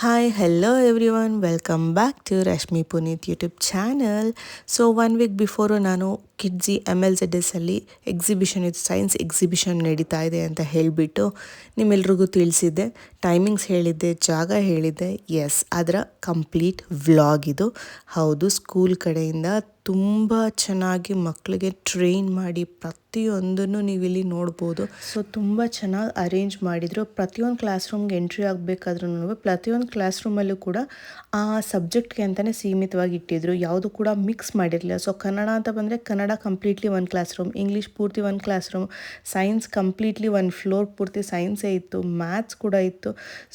Hi, hello everyone. Welcome back to Rashmi Puneet YouTube channel. So 1 week before ನಾನು Kidzee MLZS ಅಲ್ಲಿ exhibition ಇದು science exhibition ನಡೀತಾ ಇದೆ ಅಂತ ಹೇಳಿಬಿಟ್ಟು ನಿಮ್ಮೆಲ್ರಿಗೂ ತಿಳಿಸಿದ್ದೆ. ಟೈಮಿಂಗ್ಸ್ ಹೇಳಿದ್ದೆ, ಜಾಗ ಹೇಳಿದ್ದೆ. ಎಸ್, ಅದರ ಕಂಪ್ಲೀಟ್ ವ್ಲಾಗ್ ಇದು. ಹೌದು, ಸ್ಕೂಲ್ ಕಡೆಯಿಂದ ತುಂಬ ಚೆನ್ನಾಗಿ ಮಕ್ಕಳಿಗೆ ಟ್ರೈನ್ ಮಾಡಿ ಪ್ರತಿಯೊಂದನ್ನು ನೀವಿಲ್ಲಿ ನೋಡ್ಬೋದು. ಸೊ ತುಂಬ ಚೆನ್ನಾಗಿ ಅರೇಂಜ್ ಮಾಡಿದರು. ಪ್ರತಿಯೊಂದು ಕ್ಲಾಸ್ ರೂಮ್ಗೆ ಎಂಟ್ರಿ ಆಗಬೇಕಾದ್ರೂ ಪ್ರತಿಯೊಂದು ಕ್ಲಾಸ್ ರೂಮಲ್ಲೂ ಕೂಡ ಆ ಸಬ್ಜೆಕ್ಟ್ಗೆ ಅಂತಲೇ ಸೀಮಿತವಾಗಿ ಇಟ್ಟಿದ್ರು. ಯಾವುದು ಕೂಡ ಮಿಕ್ಸ್ ಮಾಡಿರಲಿಲ್ಲ. ಸೊ ಕನ್ನಡ ಅಂತ ಬಂದರೆ ಕನ್ನಡ ಕಂಪ್ಲೀಟ್ಲಿ ಒಂದು ಕ್ಲಾಸ್ ರೂಮ್, ಇಂಗ್ಲೀಷ್ ಪೂರ್ತಿ ಒಂದು ಕ್ಲಾಸ್ ರೂಮ್, ಸೈನ್ಸ್ ಕಂಪ್ಲೀಟ್ಲಿ ಒಂದು ಫ್ಲೋರ್ ಪೂರ್ತಿ ಸೈನ್ಸೇ ಇತ್ತು, ಮ್ಯಾಥ್ಸ್ ಕೂಡ ಇತ್ತು.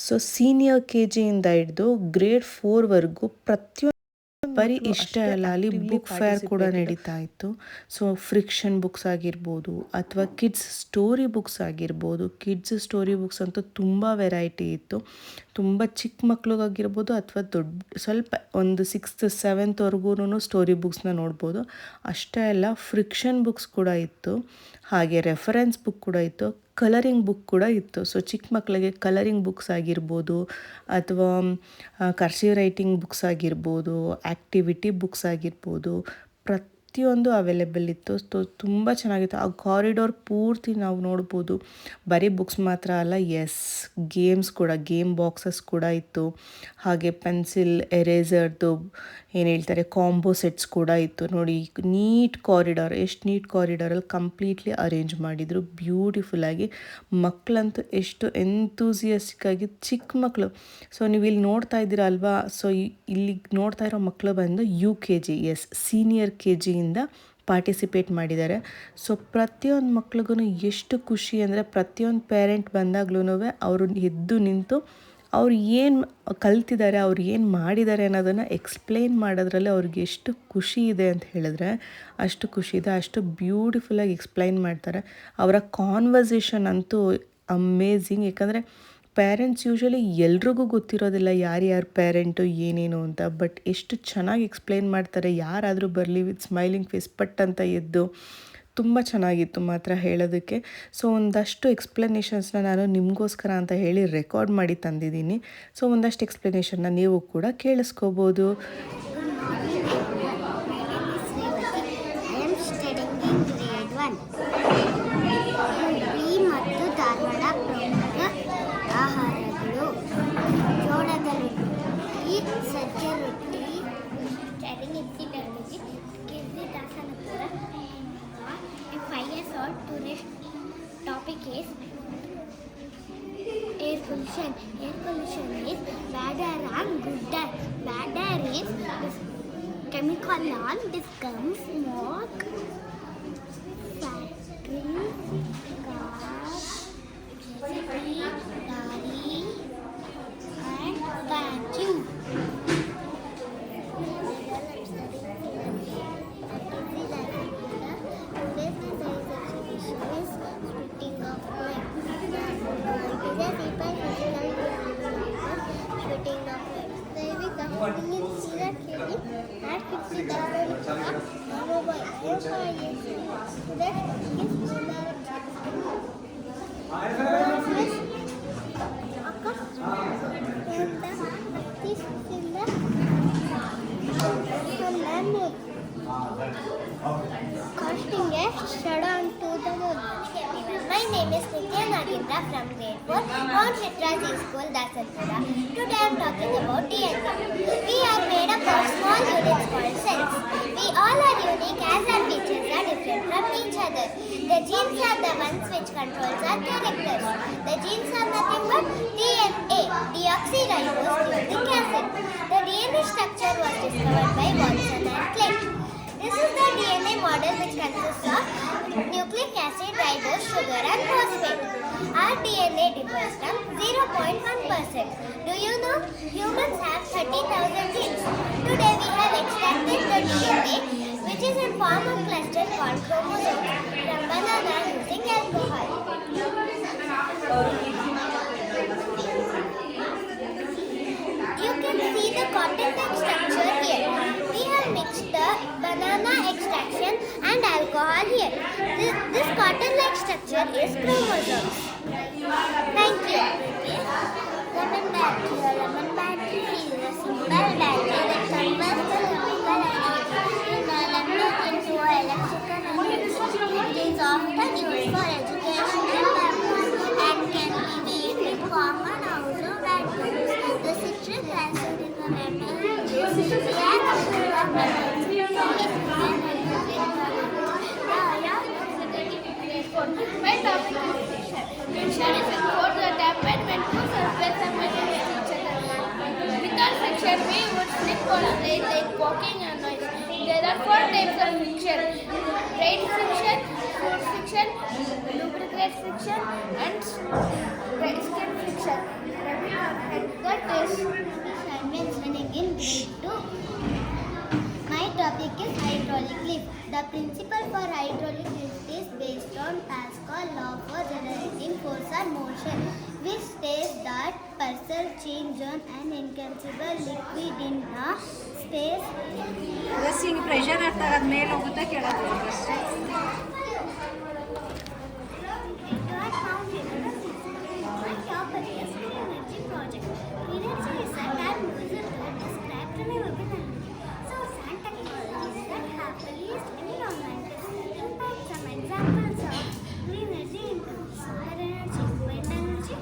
ಸೊ ಸೀನಿಯರ್ KGಯಿಂದ ಹಿಡಿದು ಗ್ರೇಡ್ 4ವರೆಗೂ ಪ್ರತಿಯೊಂದು ಬರೀ ಇಷ್ಟ ಅಲ್ಲ, ಅಲ್ಲಿ ಬುಕ್ ಫೇರ್ ಕೂಡ ನಡೀತಾ ಇತ್ತು. ಸೊ ಫ್ರಿಕ್ಷನ್ ಬುಕ್ಸ್ ಆಗಿರ್ಬೋದು ಅಥವಾ ಕಿಡ್ಸ್ ಸ್ಟೋರಿ ಬುಕ್ಸ್ ಆಗಿರ್ಬೋದು. ಕಿಡ್ಸ್ ಸ್ಟೋರಿ ಬುಕ್ಸ್ ಅಂತೂ ತುಂಬ ವೆರೈಟಿ ಇತ್ತು. ತುಂಬ ಚಿಕ್ಕ ಮಕ್ಳಿಗಾಗಿರ್ಬೋದು ಅಥವಾ ಸ್ವಲ್ಪ ಒಂದು 6th 7thವರೆಗೂ ಸ್ಟೋರಿ ಬುಕ್ಸ್ನ ನೋಡ್ಬೋದು. ಅಷ್ಟೇ ಅಲ್ಲ, ಫ್ರಿಕ್ಷನ್ ಬುಕ್ಸ್ ಕೂಡ ಇತ್ತು, ಹಾಗೆ ರೆಫರೆನ್ಸ್ ಬುಕ್ ಕೂಡ ಇತ್ತು, ಕಲರಿಂಗ್ ಬುಕ್ ಕೂಡ ಇತ್ತು. ಸೊ ಚಿಕ್ಕ ಮಕ್ಕಳಿಗೆ ಕಲರಿಂಗ್ ಬುಕ್ಸ್ ಆಗಿರ್ಬೋದು ಅಥವಾ ಕರ್ಸಿವ್ ರೈಟಿಂಗ್ ಬುಕ್ಸ್ ಆಗಿರ್ಬೋದು, ಆ್ಯಕ್ಟಿವಿಟಿ ಬುಕ್ಸ್ ಆಗಿರ್ಬೋದು, ಪ್ರತಿಯೊಂದು ಅವೈಲೇಬಲ್ ಇತ್ತು. ಸೊ ತುಂಬ ಚೆನ್ನಾಗಿತ್ತು. ಆ ಕಾರಿಡೋರ್ ಪೂರ್ತಿ ನಾವು ನೋಡ್ಬೋದು. ಬರೀ ಬುಕ್ಸ್ ಮಾತ್ರ ಅಲ್ಲ, ಎಸ್, ಗೇಮ್ಸ್ ಕೂಡ, ಗೇಮ್ ಬಾಕ್ಸಸ್ ಕೂಡ ಇತ್ತು. ಹಾಗೆ ಪೆನ್ಸಿಲ್ ಎರೇಸರ್ದು ಏನು ಹೇಳ್ತಾರೆ ಕಾಂಬೋ ಸೆಟ್ಸ್ ಕೂಡ ಇತ್ತು. ನೋಡಿ, ನೀಟ್ ಕಾರಿಡಾರ್, ಎಷ್ಟು ನೀಟ್ ಕಾರಿಡಾರಲ್ಲಿ ಕಂಪ್ಲೀಟ್ಲಿ ಅರೇಂಜ್ ಮಾಡಿದರು ಬ್ಯೂಟಿಫುಲ್ಲಾಗಿ. ಮಕ್ಕಳಂತೂ ಎಷ್ಟು ಎಂತೂಸಿಯಾಸ್ಟಿಕ್ಕಾಗಿ, ಚಿಕ್ಕ ಮಕ್ಕಳು. ಸೊ ನೀವು ಇಲ್ಲಿ ನೋಡ್ತಾ ಇದ್ದೀರಾ ಅಲ್ವಾ, ಸೊ ಇಲ್ಲಿ ನೋಡ್ತಾ ಇರೋ ಮಕ್ಕಳು ಬಂದು UKG, ಎಸ್, ಸೀನಿಯರ್ KGಯಿಂದ ಪಾರ್ಟಿಸಿಪೇಟ್ ಮಾಡಿದ್ದಾರೆ. ಸೊ ಪ್ರತಿಯೊಂದು ಮಕ್ಳಿಗೂ ಎಷ್ಟು ಖುಷಿ ಅಂದರೆ, ಪ್ರತಿಯೊಂದು ಪೇರೆಂಟ್ ಬಂದಾಗ್ಲೂ ಅವರು ಎದ್ದು ನಿಂತು ಅವ್ರು ಏನು ಕಲ್ತಿದ್ದಾರೆ, ಅವ್ರು ಏನು ಮಾಡಿದ್ದಾರೆ ಅನ್ನೋದನ್ನು ಎಕ್ಸ್ಪ್ಲೇನ್ ಮಾಡೋದ್ರಲ್ಲಿ ಅವ್ರಿಗೆ ಎಷ್ಟು ಖುಷಿ ಇದೆ ಅಂತ ಹೇಳಿದ್ರೆ ಅಷ್ಟು ಖುಷಿ ಇದೆ. ಅಷ್ಟು ಬ್ಯೂಟಿಫುಲ್ಲಾಗಿ ಎಕ್ಸ್ಪ್ಲೈನ್ ಮಾಡ್ತಾರೆ. ಅವರ ಕಾನ್ವರ್ಸೇಷನ್ ಅಂತೂ ಅಮೇಝಿಂಗ್. ಯಾಕಂದರೆ ಪೇರೆಂಟ್ಸ್ ಯೂಶ್ವಲಿ ಎಲ್ರಿಗೂ ಗೊತ್ತಿರೋದಿಲ್ಲ ಯಾರ್ಯಾರು ಪೇರೆಂಟು ಏನೇನು ಅಂತ. ಬಟ್ ಎಷ್ಟು ಚೆನ್ನಾಗಿ ಎಕ್ಸ್ಪ್ಲೇನ್ ಮಾಡ್ತಾರೆ. ಯಾರಾದರೂ ಬರಲಿ ವಿತ್ ಸ್ಮೈಲಿಂಗ್ ಫೇಸ್ ಪಟ್ ಅಂತ ಎದ್ದು. ತುಂಬ ಚೆನ್ನಾಗಿತ್ತು ಮಾತ್ರ ಹೇಳೋದಕ್ಕೆ. ಸೊ ಒಂದಷ್ಟು ಎಕ್ಸ್ಪ್ಲನೇಷನ್ಸ್ನ ನಾನು ನಿಮಗೋಸ್ಕರ ಅಂತ ಹೇಳಿ ರೆಕಾರ್ಡ್ ಮಾಡಿ ತಂದಿದ್ದೀನಿ. ಸೊ ಒಂದಷ್ಟು ಎಕ್ಸ್ಪ್ಲನೇಷನ್ನ ನೀವು ಕೂಡ ಕೇಳಿಸ್ಕೋಬೋದು. ಮತ್ತು ಧಾರವಾಡ ಪ್ರಮುಖ ಆಹಾರಗಳು: ಜೋಳದ ರೊಟ್ಟಿ, ಸಜ್ಜೆ ರೊಟ್ಟಿ, Dasanapura. 5 years old. Today's topic is air pollution. Air pollution is bad air and good air. Bad air is chemical and disgum, smoke, factories, cars, electricity, lorry, and vacuum. Casting a shadow onto the moon. My name is Nitya Nagendra from grade 4, Mount Chitraji School, Dasanpura. Today I am talking about DNA. We are made up of small units called cells. We all are unique as our features are different from each other. The genes are the ones which controls our characters. The genes are nothing but DNA, deoxyribose nucleic acid. The DNA structure was discovered by Watson and Crick. This is the DNA model which consists of nucleic acid, ribose, sugar and phosphate. Our DNA differs from 0.1%. Do you know humans have 30,000 genes? Today we have extracted the DNA, which is in form of cluster called chromosomes, from banana using alcohol. You can see the cotton-like structure here. We have mixed the banana extraction and alcohol here. This cotton-like structure is chromosomes. Thank you. Lemon back here, lemon back My topic is friction. Friction is a force that happens when two surfaces are met against each other. Without friction, we would slip or slide like walking on noise. There are 4 types of friction: train friction, foot friction, lubricant friction, and skin friction. And that is running in grade 2. My topic is hydraulic lift. The principle for hydraulic lift is based on Pascal law for generating force or motion, which states that parcel change on an incompressible liquid in a space. Bus ಹಿಂಗೆ pressure ಆಗ್ತದೆ ಅದು ಮೇಲೆ ಹೋಗುತ್ತಾ ಕೆಳಗೆ ಹೋಗುತ್ತೆ Energy project. Energy is a term used to describe renewable energy. And technologies that have the least environmental impact. Some examples of green energy include solar energy, wind energy.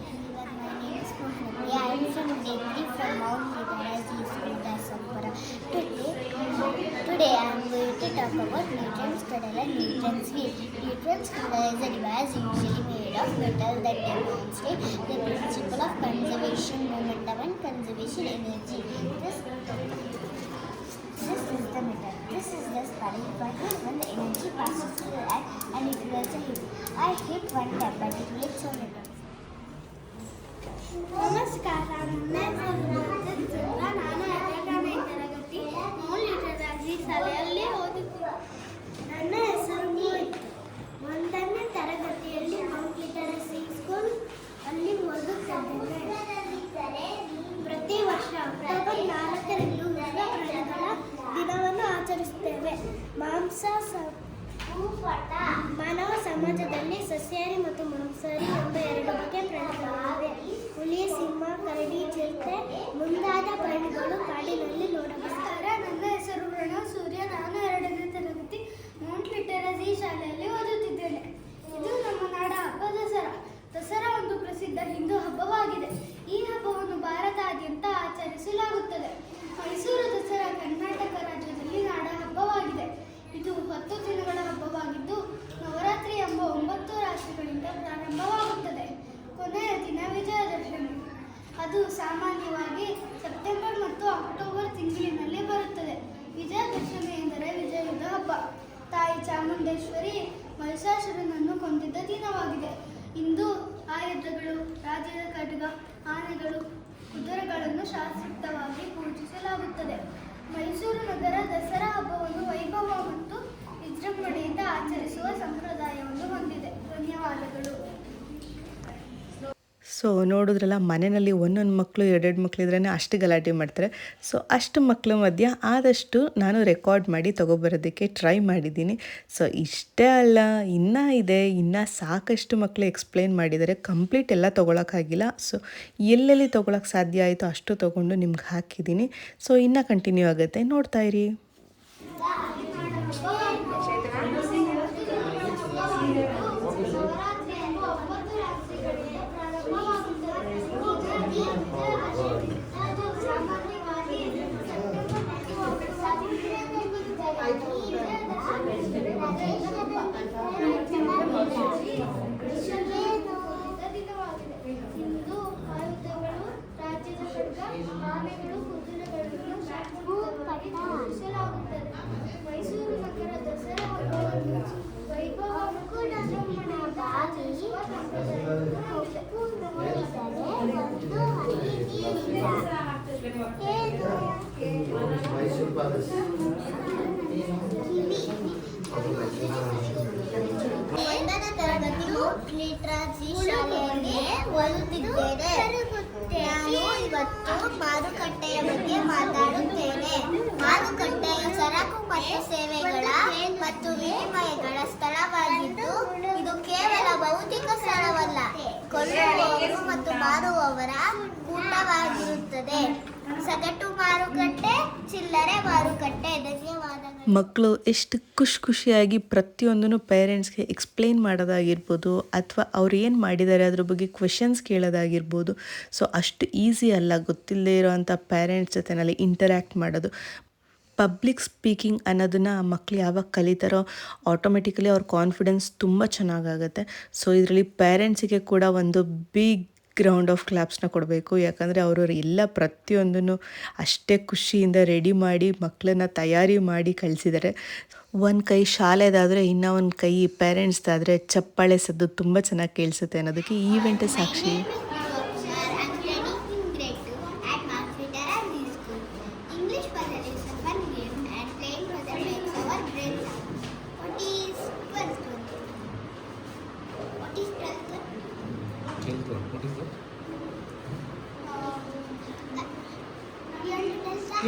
My name is Mohammed. I am from Delhi from Mount Literacy School, Dasapura. Today I am going to talk about Newton's pedal and Newton's wheel. Newton's pedal is a device usually made of metal that demonstrates the principle of conservation momentum and conservation energy. This is the metal. This is the sparring point when the energy passes through the air and it creates a hit. I hit one tap but it makes a little. ನಮಸ್ಕಾರ, ನನ್ನ ಹೆಸರು ನಾನು 2ನೇ ತರಗತಿ ಮೌಲ್ಯರಾಜಿ ಶಾಲೆಯಲ್ಲಿ ಓದುತ್ತೇನೆ. ನನ್ನ ಹೆಸರು ಮೋಹಿತ್. 1ನೇ ತರಗತಿಯಲ್ಲಿ ಮೌಂಟ್ ಲಿಟರಸಿ ಸ್ಕೂಲ್ ಅಲ್ಲಿ ಓದುತ್ತಿದ್ದೇನೆ. ಪ್ರತಿ ವರ್ಷ ಅಕ್ಟೋಬರ್ 4ರಂದು ವಿಶ್ವ ಪ್ರಾಣಿಗಳ ದಿನವನ್ನು ಆಚರಿಸುತ್ತೇವೆ. ಮಾನವ ಸಮಾಜದಲ್ಲಿ ಸಸ್ಯಾಹಾರಿ ಮತ್ತು ಮಾಂಸಾಹಾರಿ ಎಂಬ 2 ಬಗೆಯ ಪ್ರಾಣಿಗಳಿವೆ. ಹುಲಿ, ಸಿಂಹ, ಕರಡಿ, ಚಿರತೆ ಮುಂತಾದ ಪ್ರಾಣಿಗಳು ಕಾಡಿನಲ್ಲಿ ನೋಡಬಹುದು. ನನ್ನ ಹೆಸರು ಪ್ರಣವ್ ಸೂರ್ಯ. ನಾನು 2ನೇ ತರಗತಿ ಮೌಂಟ್ ಲಿಟರಸಿ ಶಾಲೆಯಲ್ಲಿ ಓದುತ್ತಿದ್ದೇನೆ. ಇದು ನಮ್ಮ ನಾಡ ಹಬ್ಬ ದಸರಾ. ದಸರಾ ಒಂದು ಪ್ರಸಿದ್ಧ ಹಿಂದೂ ಹಬ್ಬವಾಗಿದೆ. ಈ ಹಬ್ಬವನ್ನು ಭಾರತಾದ್ಯಂತ ಆಚರಿಸಲಾಗುತ್ತದೆ. ಮೈಸೂರು ದಸರಾ ಕರ್ನಾಟಕ ರಾಜ್ಯದಲ್ಲಿ ನಾಡ ಹಬ್ಬವಾಗಿದೆ. ಇದು 10 ದಿನಗಳ ಹಬ್ಬವಾಗಿದ್ದು ನವರಾತ್ರಿ ಎಂಬ 9 ರಾತ್ರಿಗಳಿಂದ ಪ್ರಾರಂಭವಾಗುತ್ತದೆ. ಕೊನೆಯ ದಿನ ವಿಜಯದಶಮಿ. ಅದು ಸಾಮಾನ್ಯವಾಗಿ ಸೆಪ್ಟೆಂಬರ್ ಮತ್ತು ಅಕ್ಟೋಬರ್ ತಿಂಗಳಿನಲ್ಲಿ ಬರುತ್ತದೆ. ವಿಜಯದಶಮಿ ಎಂದರೆ ವಿಜಯದ ಹಬ್ಬ. ತಾಯಿ ಚಾಮುಂಡೇಶ್ವರಿ ಮಹಿಷಾಸುರನನ್ನು ಕೊಂದಿದ್ದ ದಿನವಾಗಿದೆ. ಇಂದು ಆಯುಧಗಳು, ರಾಜ್ಯದ ಖಡ್ಗ, ಆನೆಗಳು, ಕುದುರೆಗಳನ್ನು ಶಾಸ್ತ್ರೋಕ್ತವಾಗಿ ಪೂಜಿಸಲಾಗುತ್ತದೆ. ಮೈಸೂರು ನಗರ ದಸರಾ ಹಬ್ಬವನ್ನು ವೈಭವ ಮತ್ತು ವಿಜೃಂಭಣೆಯಿಂದ ಆಚರಿಸುವ ಸಂಪ್ರದಾಯವನ್ನು ಹೊಂದಿದೆ. ಧನ್ಯವಾದಗಳು. ಸೊ ನೋಡಿದ್ರಲ್ಲ, ಮನೆಯಲ್ಲಿ ಒಂದೊಂದು ಮಕ್ಕಳು 2 ಮಕ್ಕಳು ಇದ್ರೇ ಅಷ್ಟು ಗಲಾಟೆ ಮಾಡ್ತಾರೆ. ಸೊ ಅಷ್ಟು ಮಕ್ಕಳ ಮಧ್ಯೆ ಆದಷ್ಟು ನಾನು ರೆಕಾರ್ಡ್ ಮಾಡಿ ತೊಗೊಬರೋದಕ್ಕೆ ಟ್ರೈ ಮಾಡಿದ್ದೀನಿ. ಸೊ ಇಷ್ಟೇ ಅಲ್ಲ, ಇನ್ನೂ ಇದೆ, ಇನ್ನೂ ಸಾಕಷ್ಟು ಮಕ್ಕಳು ಎಕ್ಸ್ಪ್ಲೇನ್ ಮಾಡಿದ್ದಾರೆ. ಕಂಪ್ಲೀಟ್ ಎಲ್ಲ ತೊಗೊಳಕ್ಕಾಗಿಲ್ಲ. ಸೊ ಎಲ್ಲೆಲ್ಲಿ ತೊಗೊಳಕ್ಕೆ ಸಾಧ್ಯ ಆಯಿತು ಅಷ್ಟು ತೊಗೊಂಡು ನಿಮ್ಗೆ ಹಾಕಿದ್ದೀನಿ. ಸೊ ಇನ್ನೂ ಕಂಟಿನ್ಯೂ ಆಗುತ್ತೆ, ನೋಡ್ತಾ ಇರಿ. ಮೈಸೂರು ನಗರ ದಸರಾ ಹಬ್ಬವನ್ನು ವೈಭವ ಮತ್ತು ವಿಜೃಂಭಣೆಯಿಂದ ಆಚರಿಸುವ ಒಂದನೇ ತರಗತಿಯು ಲಿಟರಸಿ ಶಾಲೆಯಲ್ಲಿ ಓದುತ್ತಿದ್ದೇನೆ. ನಾನು ಇವತ್ತು ಮಾರುಕಟ್ಟೆಯ ಬಗ್ಗೆ ಮಾತಾಡುತ್ತೇನೆ. ಮಾರುಕಟ್ಟೆಯು ಸರಕು ಮತ್ತು ಸೇವೆಗಳ ಮತ್ತು ವಿನಿಮಯಗಳ ಸ್ಥಳವಾಗಿದ್ದು, ಇದು ಕೇವಲ ಭೌತಿಕ ಸ್ಥಳವಲ್ಲ, ಕೊಳ್ಳುವವರು ಮತ್ತು ಮಾರುವವರ ಕೂಟವಾಗಿರುತ್ತದೆ. ಸಗಟು ಮಾರುಕಟ್ಟೆ, ಚಿಲ್ಲರೆ ಮಾರುಕಟ್ಟೆ. ಧನ್ಯವಾದಗಳು. ಮಕ್ಕಳು ಎಷ್ಟು ಖುಷಿಯಾಗಿ ಪ್ರತಿಯೊಂದನ್ನು ಪೇರೆಂಟ್ಸ್ಗೆ ಎಕ್ಸ್ಪ್ಲೇನ್ ಮಾಡೋದಾಗಿರ್ಬೋದು ಅಥವಾ ಅವ್ರು ಏನು ಮಾಡಿದ್ದಾರೆ ಅದ್ರ ಬಗ್ಗೆ ಕ್ವೆಶನ್ಸ್ ಕೇಳೋದಾಗಿರ್ಬೋದು. ಸೊ ಅಷ್ಟು ಈಸಿ ಅಲ್ಲ ಗೊತ್ತಿಲ್ಲದೆ ಇರೋವಂಥ ಪೇರೆಂಟ್ಸ್ ಜೊತೆನಲ್ಲಿ ಇಂಟರ್ಯಾಕ್ಟ್ ಮಾಡೋದು. ಪಬ್ಲಿಕ್ ಸ್ಪೀಕಿಂಗ್ ಅನ್ನೋದನ್ನು ಮಕ್ಕಳು ಯಾವಾಗ ಕಲಿತಾರೋ ಆಟೋಮೆಟಿಕಲಿ ಅವ್ರ ಕಾನ್ಫಿಡೆನ್ಸ್ ತುಂಬ ಚೆನ್ನಾಗಾಗುತ್ತೆ. ಸೊ ಇದರಲ್ಲಿ ಪೇರೆಂಟ್ಸಿಗೆ ಕೂಡ ಒಂದು ಬಿಗ್ ಗ್ರೌಂಡ್ ಆಫ್ ಕ್ಲಾಪ್ಸ್ನ ಕೊಡಬೇಕು. ಯಾಕಂದರೆ ಅವರು ಎಲ್ಲ ಪ್ರತಿಯೊಂದನ್ನು ಅಷ್ಟೇ ಖುಷಿಯಿಂದ ರೆಡಿ ಮಾಡಿ ಮಕ್ಕಳನ್ನ ತಯಾರಿ ಮಾಡಿ ಕಳಿಸಿದ್ದಾರೆ. ಒಂದು ಕೈ ಶಾಲೆದಾದರೆ ಇನ್ನೂ ಒಂದು ಕೈ ಪೇರೆಂಟ್ಸ್ದಾದರೆ ಚಪ್ಪಾಳೆ ಸದ್ದು ತುಂಬ ಚೆನ್ನಾಗಿ ಕೇಳಿಸುತ್ತೆ ಅನ್ನೋದಕ್ಕೆ ಈ ಈವೆಂಟ್ ಸಾಕ್ಷಿ.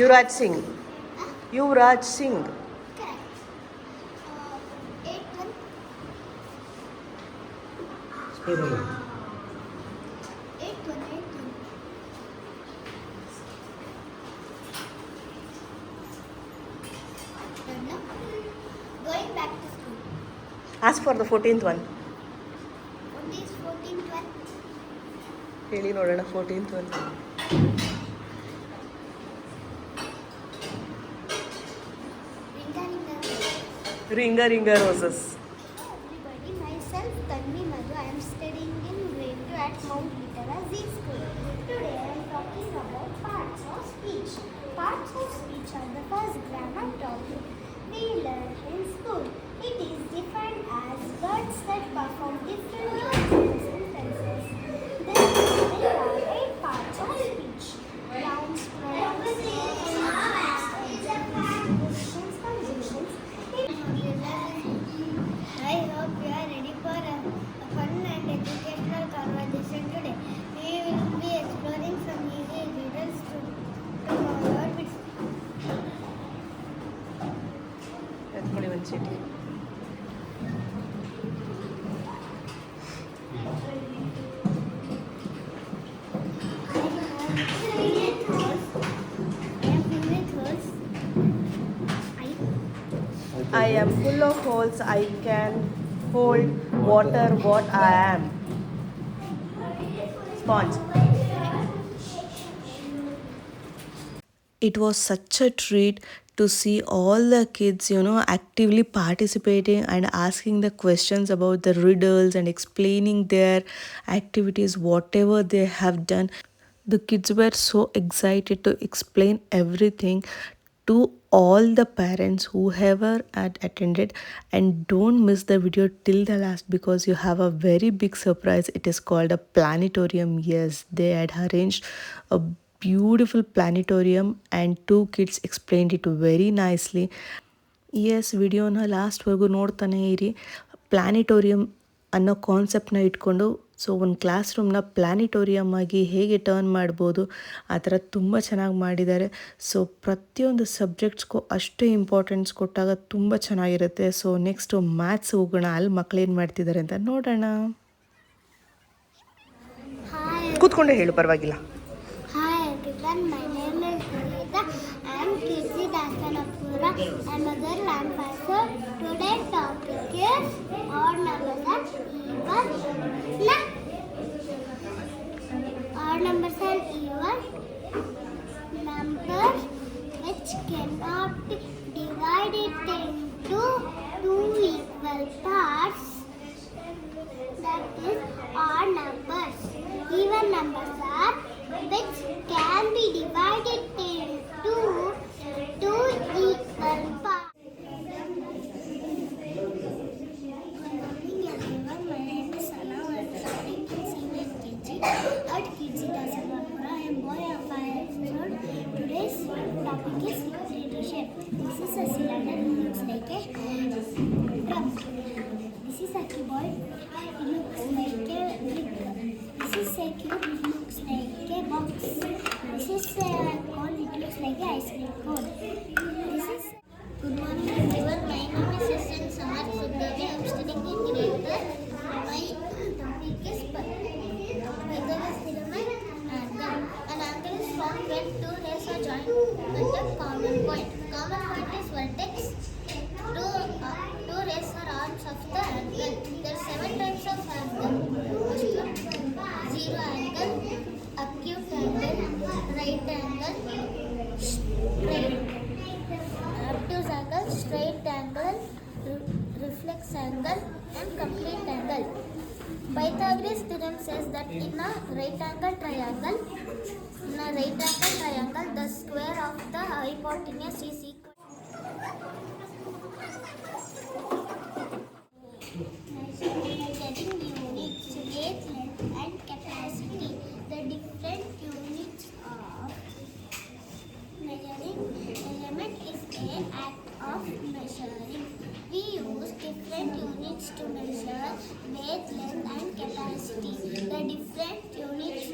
Yuvraj Singh. Yuvraj Singh. Going back to school. Ask for the 14th one. What is 14th one? ಹೇಳಿ ನೋಡೋಣ 14th one. Ringa Ringa Roses. Everybody, myself Tanvi Madhu. I am studying in grade 2 at Mount Literacy School. Today I am talking about parts of speech. Parts of speech are the first grammar topic we learn in school. It is defined as words that perform different roles in sentences. There are 8 parts of speech: nouns, pronouns, adjectives, conjunctions. I hope you are ready for a fun and educational conversation today. We will be exploring some easy riddles to our bits. ಎತ್ಕೊಳ್ಳಿ ಒಂದು ಚೀಟಿ. I am full of holes. I can hold water. What I am? Sponge. It was such a treat to see all the kids, actively participating and asking the questions about the riddles and explaining their activities, whatever they have done. The kids were so excited to explain everything to all the parents whoever had attended. And don't miss the video till the last because you have a very big surprise. It is called a planetarium. Yes, they had arranged a beautiful planetarium and 2 kids explained it very nicely. Yes, ವಿಡಿಯೋನ ಲಾಸ್ಟ್ವರೆಗೂ ನೋಡ್ತಾನೆ ಇರಿ. Planetarium ಅನ್ನೋ ಕಾನ್ಸೆಪ್ಟನ್ನ ಇಟ್ಕೊಂಡು so ಒಂದು class ರೂಮ್ನ planetarium ಆಗಿ ಹೇಗೆ turn ಮಾಡ್ಬೋದು ಆ ಥರ ತುಂಬ ಚೆನ್ನಾಗಿ ಮಾಡಿದ್ದಾರೆ. ಸೊ ಪ್ರತಿಯೊಂದು ಸಬ್ಜೆಕ್ಟ್ಸ್ಗೂ ಅಷ್ಟೇ ಇಂಪಾರ್ಟೆನ್ಸ್ ಕೊಟ್ಟಾಗ ತುಂಬ ಚೆನ್ನಾಗಿರುತ್ತೆ. ಸೊ ನೆಕ್ಸ್ಟು ಮ್ಯಾಥ್ಸ್ ಹೋಗೋಣ. ಅಲ್ಲಿ ಮಕ್ಳು ಏನು ಮಾಡ್ತಿದ್ದಾರೆ ಅಂತ ನೋಡೋಣ. ಕೂತ್ಕೊಂಡೆ ಹೇಳು, ಪರವಾಗಿಲ್ಲ. Hi everyone, my name is Nita. I am Kirti Dasanapura. I am a girl and pastor. Today's topic is odd numbers and even. Odd numbers and even numbers which cannot be divided into 2 equal parts. That is odd numbers. Even numbers are which can be divided into 2 equal parts. Good morning everyone, my name is Sana. I am studying in senior KG at KG Dasanapura. I am boy of 5 years old. Today's topic is leadership. This is a cylinder. It looks like a drum. This is a keyboard. It looks like a brick. This is a cube. It looks like a box. This is a cone. It looks like a ice cream cone. This is. Good morning everyone. My name is S.N. Samar Sudevi. I am studying in grade 3. My topic is Pythagoras theorem. An angle is found when 2 rays are join at the common point. Common point is vertex. Two rays are arms of the angle. There are 7 types of angle. Zero angle, acute angle, right angle, straight, obtuse angle, straight angle, reflex angle, and complete angle. Pythagoras theorem says that in a right angle triangle, the square of the hypotenuse is equal. Measuring units, weight, length, and capacity. The different units of measuring element is an act of measuring. We use different units to measure weight, length, and capacity. The different units of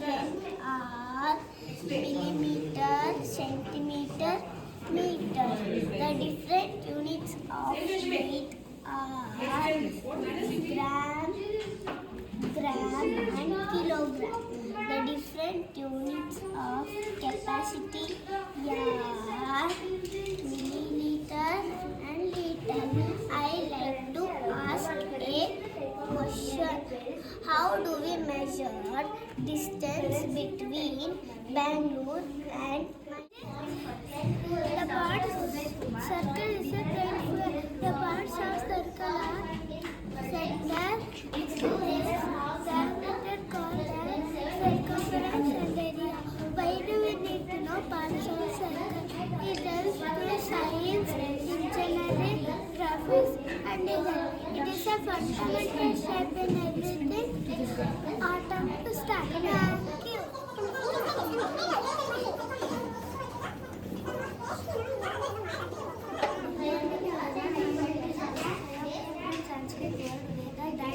length are millimeter, centimeter, meter. The different units of weight are gram, and kilogram. The different units of capacity are milliliter and liter. I like to ask a question. How do we measure distance between Bangalore and the parts circle is a triangle. The parts of circle are center, diameter called as circumference and area. Why do we need to know parts of circle? It helps to science, engineering, graphics, and design. It is a fundamental step in everything. Autumn to start. Thank you. Sanskrit word Veda,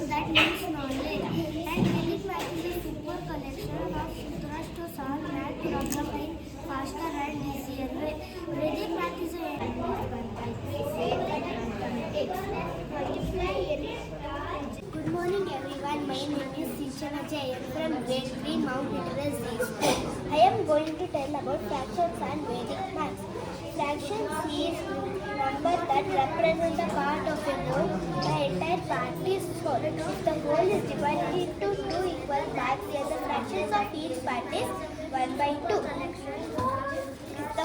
that means knowledge. And Vedic math is a super collection of sutras to solve math problem in faster and easier way. Vedic math is a Good morning everyone. My name is Sichana Jay. I am from grade 3 Mount Literacy School. I am going to tell about fractions and Vedic maths. Fractions is number that represent the part of a whole. The entire part is whole. If the whole is divided into 2 equal parts, then the fractions of each part is 1 by 2. If the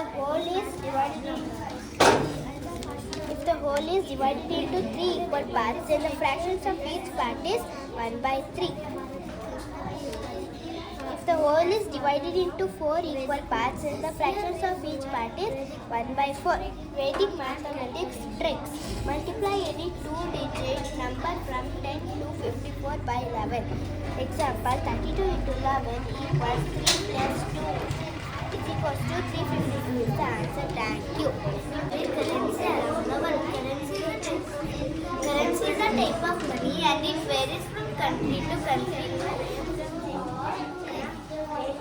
whole is divided into 3 equal parts, then the fractions of each part is 1 by 3. If the whole is divided into 4 equal parts, then the fractions of each part is 1 by 4. Vedic mathematics tricks. Multiply any 2-digit number from 10 to 54 by 11. Example, 32 into 11 equals 3 plus 2 is equals to 352 is the answer. Thank you. Currency is a type of money and it varies from country to country.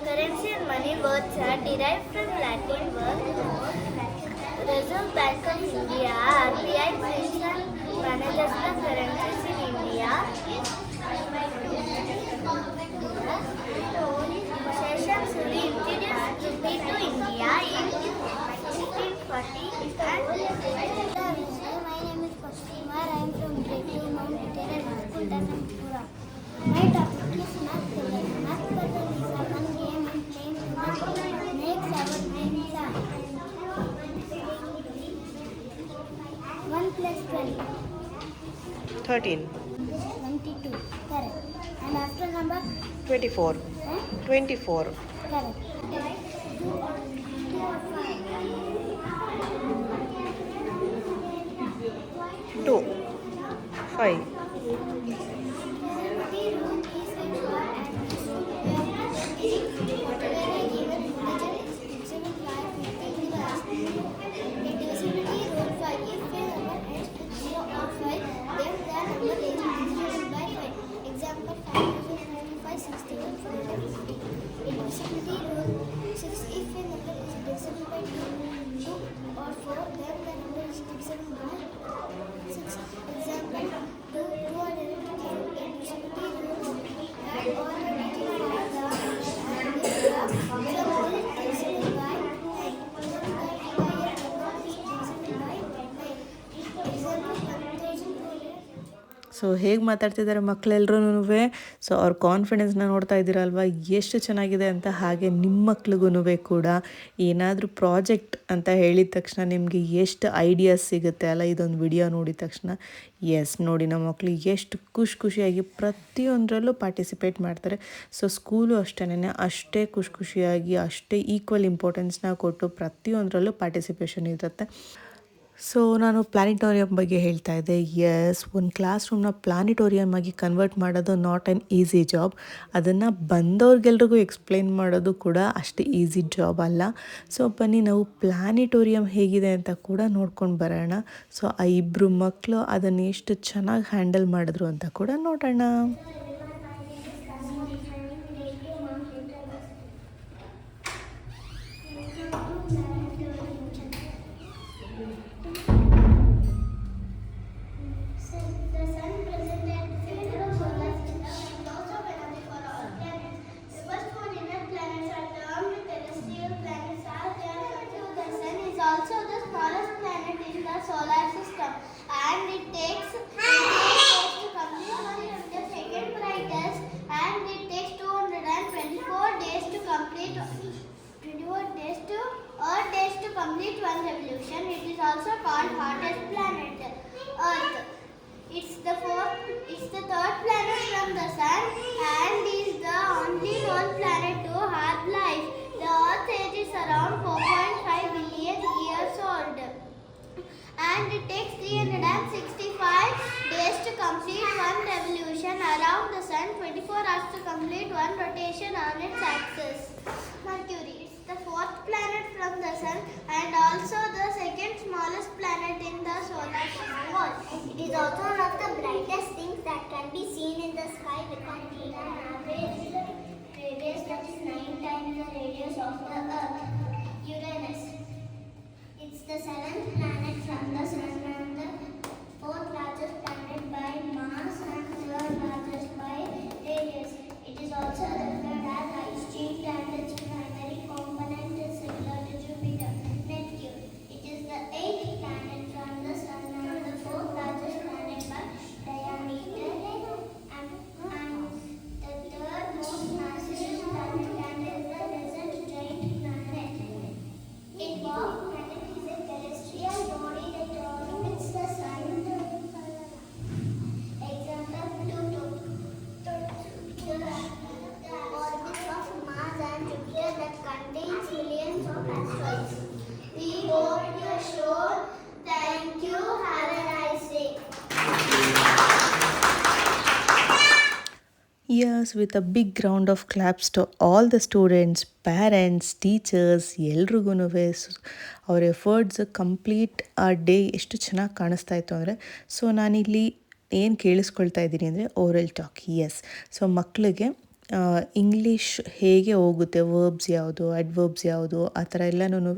Currency and money words are derived from Latin word. Reserve Bank of India, RBI, prints and manages the currencies in India. Session Suri introduced rupee to India in 1640 and my name is Pastimar. I am from grade 2 Mount Literacy School, Dhanapura. My topic is math puzzle. Math puzzle is a fun game and playing together makes our minds laugh. 1 plus 12. 13, 22. Correct. And after number? 24, 24, Correct. 2 or 5. 2, 5, Example 5, 61, 50. Divisibility rule 6. If a number is divisible by 2 or 4, then the number is divisible by 6. Example 2 and divisibility rule and all the digits are the so ಹೇಗೆ ಮಾತಾಡ್ತಿದ್ದಾರೆ ಮಕ್ಕಳೆಲ್ಲರೂ. So ಅವ್ರ ಕಾನ್ಫಿಡೆನ್ಸ್ನ ನೋಡ್ತಾ ಇದ್ದೀರಲ್ವ ಎಷ್ಟು ಚೆನ್ನಾಗಿದೆ ಅಂತ. ಹಾಗೆ ನಿಮ್ಮ ಮಕ್ಳಿಗೂ ಕೂಡ ಏನಾದರೂ ಪ್ರಾಜೆಕ್ಟ್ ಅಂತ ಹೇಳಿದ ತಕ್ಷಣ ನಿಮಗೆ ಎಷ್ಟು ಐಡಿಯಾಸ್ ಸಿಗುತ್ತೆ ಅಲ್ಲ ಇದೊಂದು ವಿಡಿಯೋ ನೋಡಿದ ತಕ್ಷಣ. ಎಸ್ ನೋಡಿ, ನಮ್ಮ ಮಕ್ಕಳಿಗೆ ಎಷ್ಟು ಖುಷಿಯಾಗಿ ಪ್ರತಿಯೊಂದರಲ್ಲೂ ಪಾರ್ಟಿಸಿಪೇಟ್ ಮಾಡ್ತಾರೆ. ಸೊ ಸ್ಕೂಲು ಅಷ್ಟೇ ಖುಷಿಯಾಗಿ ಅಷ್ಟೇ ಈಕ್ವಲ್ ಇಂಪಾರ್ಟೆನ್ಸ್ನ ಕೊಟ್ಟು ಪ್ರತಿಯೊಂದರಲ್ಲೂ ಪಾರ್ಟಿಸಿಪೇಷನ್ ಇರುತ್ತೆ. ಸೊ ನಾನು ಪ್ಲಾನಿಟೋರಿಯಂ ಬಗ್ಗೆ ಹೇಳ್ತಾ ಇದ್ದೆ. ಎಸ್, ಒಂದು ಕ್ಲಾಸ್ ರೂಮ್ನ ಪ್ಲಾನಿಟೋರಿಯಮ್ ಆಗಿ ಕನ್ವರ್ಟ್ ಮಾಡೋದು ನಾಟ್ ಆ್ಯನ್ ಈಸಿ ಜಾಬ್. ಅದನ್ನು ಬಂದವ್ರಿಗೆಲ್ರಿಗೂ ಎಕ್ಸ್ಪ್ಲೈನ್ ಮಾಡೋದು ಕೂಡ ಅಷ್ಟು ಈಸಿ ಜಾಬ್ ಅಲ್ಲ. ಸೊ ಬನ್ನಿ ನಾವು ಪ್ಲಾನಿಟೋರಿಯಂ ಹೇಗಿದೆ ಅಂತ ಕೂಡ ನೋಡ್ಕೊಂಡು ಬರೋಣ. ಸೊ ಆ ಇಬ್ಬರು ಮಕ್ಕಳು ಅದನ್ನು ಎಷ್ಟು ಚೆನ್ನಾಗಿ ಹ್ಯಾಂಡಲ್ ಮಾಡಿದ್ರು ಅಂತ ಕೂಡ ನೋಡೋಣ. Also the smallest planet in the solar system, and it takes to complete the second brightest, and it takes 224 days to complete 24 days to Earth days to complete one revolution. It is also called hottest planet, Earth. It's the third planet from the sun and is the only known planet to have life. The Earth age is around 4.5 billion years old, and it takes 365 days to complete one revolution around the sun, 24 hours to complete one rotation on its axis. Mercury, it's the fourth planet from the sun and also the second smallest planet in the solar system. It is also one of the brightest things that can be seen in the sky with an average radius that is 9 times the radius of the Earth. Uranus, it's the seventh planet from the sun and the fourth largest planet by mass and third largest by radius. It is also referred as ice giant and its primary component is similar to Jupiter. Neptune, it is the eighth planet from the sun and the fourth largest planet by diameter, and the third most massive planet and is the desert giant planet. Indigo planet is a terrestrial body that orbits the sun. Example Pluto. The orbits of Mars and Jupiter that contains millions of asteroids. We hope you are sure. Thank you. Have a nice day. Yes, with a big round of claps to all the students, parents, teachers, ಎಲ್ರಿಗೂ ಅವ್ರ efforts complete ಆ day ಎಷ್ಟು ಚೆನ್ನಾಗಿ ಕಾಣಿಸ್ತಾ ಇತ್ತು ಅಂದರೆ. So ನಾನಿಲ್ಲಿ ಏನು ಕೇಳಿಸ್ಕೊಳ್ತಾ ಇದ್ದೀನಿ ಅಂದರೆ ಓರಲ್ ಟಾಕ್. ಎಸ್, ಸೊ ಮಕ್ಕಳಿಗೆ ಇಂಗ್ಲೀಷ್ ಹೇಗೆ ಹೋಗುತ್ತೆ, ವರ್ಬ್ಸ್ ಯಾವುದು, ಅಡ್ವರ್ಬ್ಸ್ ಯಾವುದು, ಆ ಥರ ಎಲ್ಲನೂ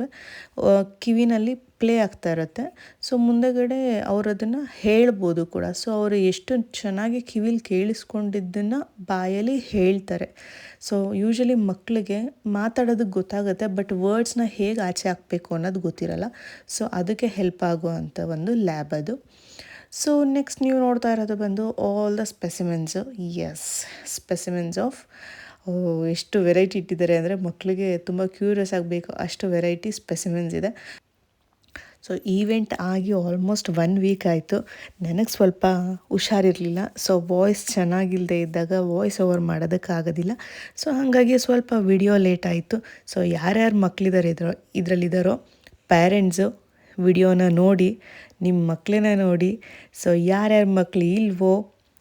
ಕಿವಿನಲ್ಲಿ ಪ್ಲೇ ಆಗ್ತಾ ಇರುತ್ತೆ. ಸೊ ಮುಂದೆಗಡೆ ಅವರು ಅದನ್ನು ಹೇಳ್ಬೋದು ಕೂಡ. ಸೊ ಅವರು ಎಷ್ಟು ಚೆನ್ನಾಗಿ ಕಿವಿಲಿ ಕೇಳಿಸ್ಕೊಂಡಿದ್ದನ್ನು ಬಾಯಲ್ಲಿ ಹೇಳ್ತಾರೆ. ಸೊ ಯೂಶ್ವಲಿ ಮಕ್ಕಳಿಗೆ ಮಾತಾಡೋದಕ್ಕೆ ಗೊತ್ತಾಗುತ್ತೆ, ಬಟ್ ವರ್ಡ್ಸ್ನ ಹೇಗೆ ಆಚೆ ಹಾಕಬೇಕು ಅನ್ನೋದು ಗೊತ್ತಿರಲ್ಲ. ಸೊ ಅದಕ್ಕೆ ಹೆಲ್ಪ್ ಆಗುವಂಥ ಒಂದು ಲ್ಯಾಬ್ ಅದು. ಸೊ ನೆಕ್ಸ್ಟ್ ನೀವು ನೋಡ್ತಾ ಇರೋದು ಬಂದು ಆಲ್ ದ ಸ್ಪೆಸಿಮೆನ್ಸು. ಎಸ್, ಸ್ಪೆಸಿಮೆನ್ಸ್ ಆಫ್ ಎಷ್ಟು ವೆರೈಟಿ ಇಟ್ಟಿದ್ದಾರೆ ಅಂದರೆ ಮಕ್ಕಳಿಗೆ ತುಂಬ ಕ್ಯೂರಿಯಸ್ ಆಗಬೇಕು, ಅಷ್ಟು ವೆರೈಟಿ ಸ್ಪೆಸಿಮೆನ್ಸ್ ಇದೆ. ಸೊ ಈವೆಂಟ್ ಆಗಿ ಆಲ್ಮೋಸ್ಟ್ 1 ವೀಕ್ ಆಯಿತು. ನನಗೆ ಸ್ವಲ್ಪ ಹುಷಾರಿರಲಿಲ್ಲ. ಸೊ ವಾಯ್ಸ್ ಚೆನ್ನಾಗಿಲ್ಲದೆ ಇದ್ದಾಗ ವಾಯ್ಸ್ ಓವರ್ ಮಾಡೋದಕ್ಕಾಗೋದಿಲ್ಲ. ಸೊ ಹಾಗಾಗಿ ಸ್ವಲ್ಪ ವಿಡಿಯೋ ಲೇಟ್ ಆಯಿತು. ಸೊ ಯಾರ್ಯಾರು ಮಕ್ಕಳಿದ್ದಾರೆ ಇದರಲ್ಲಿದ್ದಾರೋ ಪೇರೆಂಟ್ಸು ವಿಡಿಯೋನ ನೋಡಿ, ನಿಮ್ಮ ಮಕ್ಕಳನ್ನ ನೋಡಿ. ಸೊ ಯಾರ್ಯಾರ ಮಕ್ಕಳು ಇಲ್ವೋ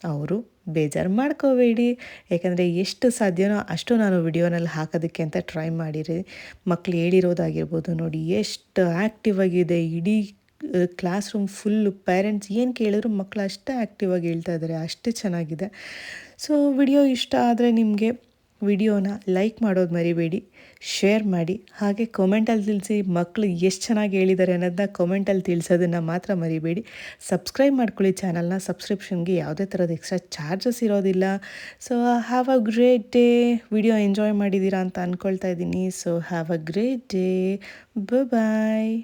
ಅವರು ಬೇಜಾರು ಮಾಡ್ಕೋಬೇಡಿ, ಯಾಕಂದರೆ ಎಷ್ಟು ಸಾಧ್ಯನೋ ಅಷ್ಟು ನಾನು ವಿಡಿಯೋನಲ್ಲಿ ಹಾಕೋದಕ್ಕೆ ಅಂತ ಟ್ರೈ ಮಾಡಿರಿ. ಮಕ್ಕಳು ಹೇಳಿರೋದಾಗಿರ್ಬೋದು ನೋಡಿ, ಎಷ್ಟು ಆ್ಯಕ್ಟಿವ್ ಆಗಿದೆ. ಇಡೀ ಕ್ಲಾಸ್ ರೂಮ್ ಫುಲ್ಲು ಪೇರೆಂಟ್ಸ್ ಏನು ಕೇಳಿದ್ರು ಮಕ್ಕಳು ಅಷ್ಟೇ ಆ್ಯಕ್ಟಿವ್ ಆಗಿ ಹೇಳ್ತಾ ಇದ್ದಾರೆ, ಅಷ್ಟೇ ಚೆನ್ನಾಗಿದೆ. ಸೊ ವಿಡಿಯೋ ಇಷ್ಟ ಆದರೆ ನಿಮಗೆ ವಿಡಿಯೋನ ಲೈಕ್ ಮಾಡೋದು ಮರಿಬೇಡಿ, ಶೇರ್ ಮಾಡಿ. ಹಾಗೆ ಕಾಮೆಂಟಲ್ಲಿ ತಿಳಿಸಿ ಮಕ್ಕಳು ಎಷ್ಟು ಚೆನ್ನಾಗಿ ಹೇಳಿದ್ದಾರೆ ಅನ್ನೋದನ್ನ ಕಾಮೆಂಟಲ್ಲಿ ತಿಳಿಸೋದನ್ನು ಮಾತ್ರ ಮರಿಬೇಡಿ. ಸಬ್ಸ್ಕ್ರೈಬ್ ಮಾಡ್ಕೊಳ್ಳಿ ಚಾನಲ್ನ. ಸಬ್ಸ್ಕ್ರಿಪ್ಷನ್ಗೆ ಯಾವುದೇ ಥರದ ಎಕ್ಸ್ಟ್ರಾ ಚಾರ್ಜಸ್ ಇರೋದಿಲ್ಲ. So have a great day. Video enjoy ಮಾಡಿದ್ದೀರಾ ಅಂತ ಅಂದ್ಕೊಳ್ತಾ ಇದ್ದೀನಿ. So have a great day. Bye.